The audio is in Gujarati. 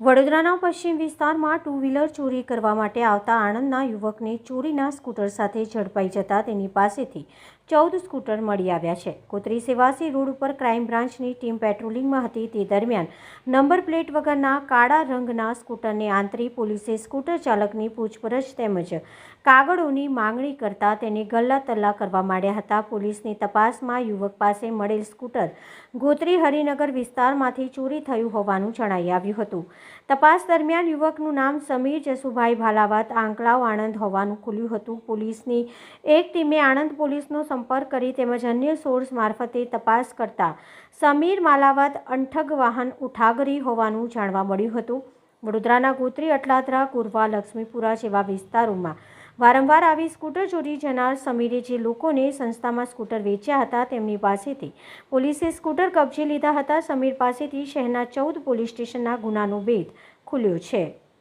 વડોદરાના પશ્ચિમ વિસ્તારમાં ટુ વ્હીલર ચોરી કરવા માટે આવતા આણંદના યુવકને ચોરીના સ્કૂટર સાથે ઝડપાઈ જતા તેની પાસેથી 14 સ્કૂટર મળી આવ્યા છે। કોતરી સેવાસી રોડ ઉપર ક્રાઇમ બ્રાન્ચની ટીમ પેટ્રોલિંગમાં હતી તે દરમિયાન નંબર પ્લેટ વગરના કાળા રંગના સ્કૂટરને આંતરી પોલીસે સ્કૂટર ચાલકની પૂછપરછ તેમજ કાગળોની માંગણી કરતા તેને ગલ્લા તલ્લા કરવા માંડ્યા હતા। પોલીસની તપાસમાં યુવક પાસે મળેલ સ્કૂટર ગોત્રી હરિનગર વિસ્તારમાંથી ચોરી થયું હોવાનું જણાઈ આવ્યું હતું। તપાસ દરમિયાન યુવકનું નામ સમીર જસુભાઈ ભાલાવત આંકલાવ આણંદ હોવાનું ખુલ્યું હતું। પોલીસની એક ટીમે આણંદ પોલીસનો સંપર્ક કરી તેમજ અન્ય સોર્સ મારફતે તપાસ કરતા સમીર માલાવત અંઠગ વાહન ઉઠાગરી હોવાનું જાણવા મળ્યું હતું। વડોદરાના ગોત્રી અટલાદરા કુરવા લક્ષ્મીપુરા જેવા વિસ્તારોમાં વારંવાર આવી સ્કૂટર ચોરી જનાર સમીરે જે લોકોને સંસ્થામાં સ્કૂટર વેચ્યા હતા તેમની પાસેથી પોલીસે સ્કૂટર કબજે લીધા હતા। સમીર પાસેથી શહેરના 14 પોલીસ સ્ટેશનના ગુનાનો ભેદ ખુલ્યો છે।